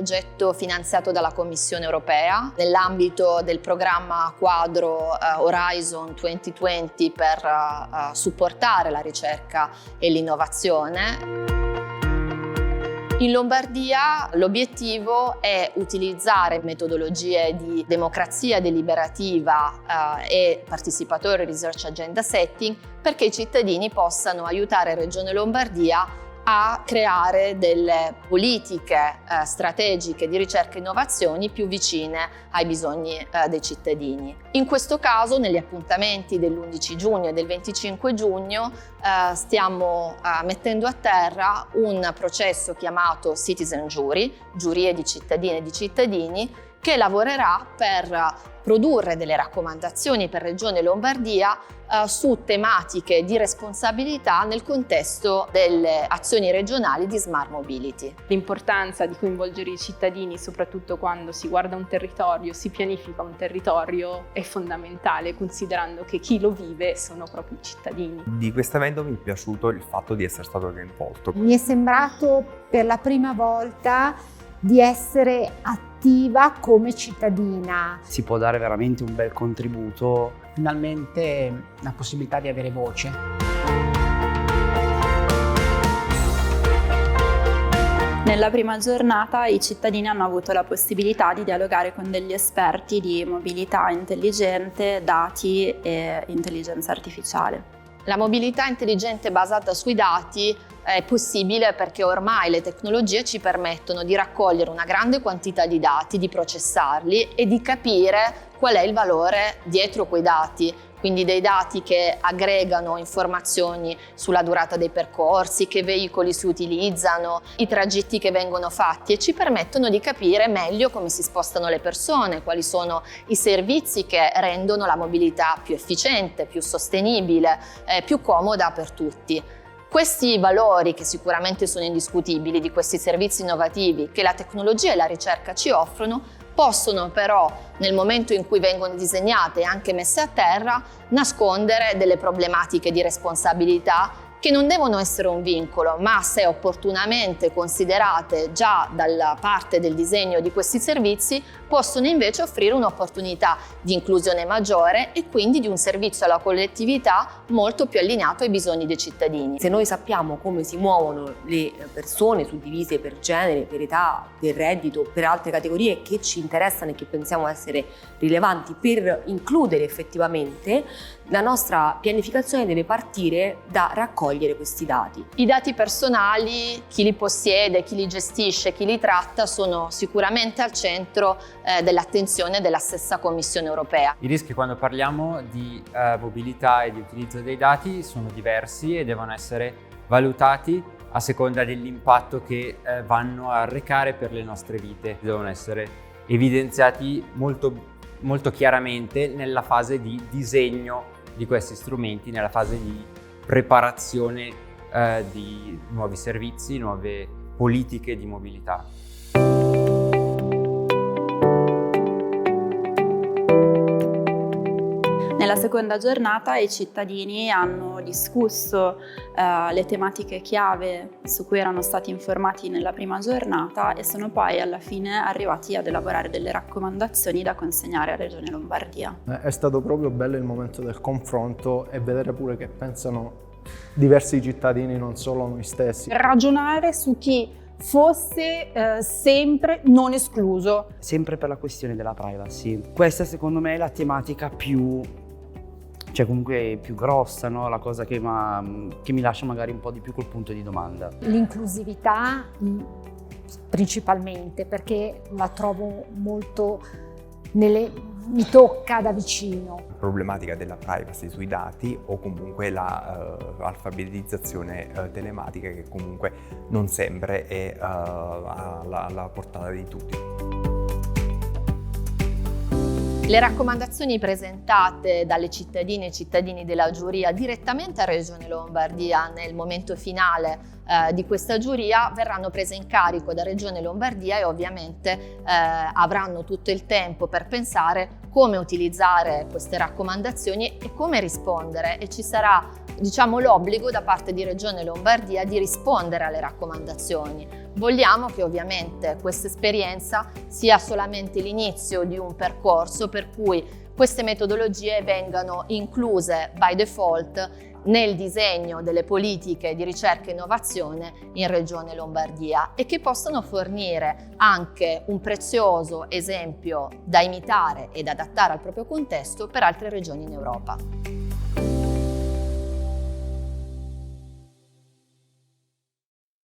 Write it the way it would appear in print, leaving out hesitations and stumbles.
progetto finanziato dalla Commissione europea nell'ambito del programma quadro Horizon 2020 per supportare la ricerca e l'innovazione. In Lombardia l'obiettivo è utilizzare metodologie di democrazia deliberativa e participatory research agenda setting perché i cittadini possano aiutare Regione Lombardia a creare delle politiche strategiche di ricerca e innovazioni più vicine ai bisogni dei cittadini. In questo caso, negli appuntamenti dell'11 giugno e del 25 giugno stiamo mettendo a terra un processo chiamato Citizen Jury, giurie di cittadine e di cittadini, che lavorerà per produrre delle raccomandazioni per Regione Lombardia su tematiche di responsabilità nel contesto delle azioni regionali di Smart Mobility. L'importanza di coinvolgere i cittadini, soprattutto quando si guarda un territorio, si pianifica un territorio, è fondamentale, considerando che chi lo vive sono proprio i cittadini. Di questo evento mi è piaciuto il fatto di essere stato coinvolto. Mi è sembrato per la prima volta di essere attiva come cittadina. Si può dare veramente un bel contributo. Finalmente la possibilità di avere voce. Nella prima giornata i cittadini hanno avuto la possibilità di dialogare con degli esperti di mobilità intelligente, dati e intelligenza artificiale. La mobilità intelligente basata sui dati è possibile perché ormai le tecnologie ci permettono di raccogliere una grande quantità di dati, di processarli e di capire qual è il valore dietro quei dati. Quindi dei dati che aggregano informazioni sulla durata dei percorsi, che veicoli si utilizzano, i tragitti che vengono fatti e ci permettono di capire meglio come si spostano le persone, quali sono i servizi che rendono la mobilità più efficiente, più sostenibile, più comoda per tutti. Questi valori, che sicuramente sono indiscutibili, di questi servizi innovativi che la tecnologia e la ricerca ci offrono, possono però, nel momento in cui vengono disegnate e anche messe a terra, nascondere delle problematiche di responsabilità che non devono essere un vincolo, ma se opportunamente considerate già dalla parte del disegno di questi servizi, possono invece offrire un'opportunità di inclusione maggiore e quindi di un servizio alla collettività molto più allineato ai bisogni dei cittadini. Se noi sappiamo come si muovono le persone suddivise per genere, per età, per reddito, per altre categorie che ci interessano e che pensiamo essere rilevanti per includere effettivamente, la nostra pianificazione deve partire da raccogliere questi dati. I dati personali, chi li possiede, chi li gestisce, chi li tratta, sono sicuramente al centro dell'attenzione della stessa Commissione europea. I rischi quando parliamo di mobilità e di utilizzo dei dati sono diversi e devono essere valutati a seconda dell'impatto che vanno a arrecare per le nostre vite. Devono essere evidenziati molto chiaramente nella fase di disegno di questi strumenti, nella fase di preparazione di nuovi servizi, nuove politiche di mobilità. Nella seconda giornata i cittadini hanno discusso le tematiche chiave su cui erano stati informati nella prima giornata e sono poi alla fine arrivati ad elaborare delle raccomandazioni da consegnare a Regione Lombardia. È stato proprio bello il momento del confronto e vedere pure che pensano diversi cittadini, non solo noi stessi. Ragionare su chi fosse sempre non escluso. Sempre per la questione della privacy. Questa secondo me è la tematica più grossa, no? La cosa che mi lascia magari un po' di più col punto di domanda. L'inclusività principalmente, perché la trovo molto mi tocca da vicino. La problematica della privacy sui dati o comunque l'alfabetizzazione telematica che comunque non sempre è alla portata di tutti. Le raccomandazioni presentate dalle cittadine e cittadini della giuria direttamente a Regione Lombardia nel momento finale di questa giuria verranno prese in carico da Regione Lombardia e ovviamente avranno tutto il tempo per pensare come utilizzare queste raccomandazioni e come rispondere, e ci sarà l'obbligo da parte di Regione Lombardia di rispondere alle raccomandazioni. Vogliamo che ovviamente questa esperienza sia solamente l'inizio di un percorso per cui queste metodologie vengano incluse by default nel disegno delle politiche di ricerca e innovazione in Regione Lombardia e che possano fornire anche un prezioso esempio da imitare ed adattare al proprio contesto per altre regioni in Europa.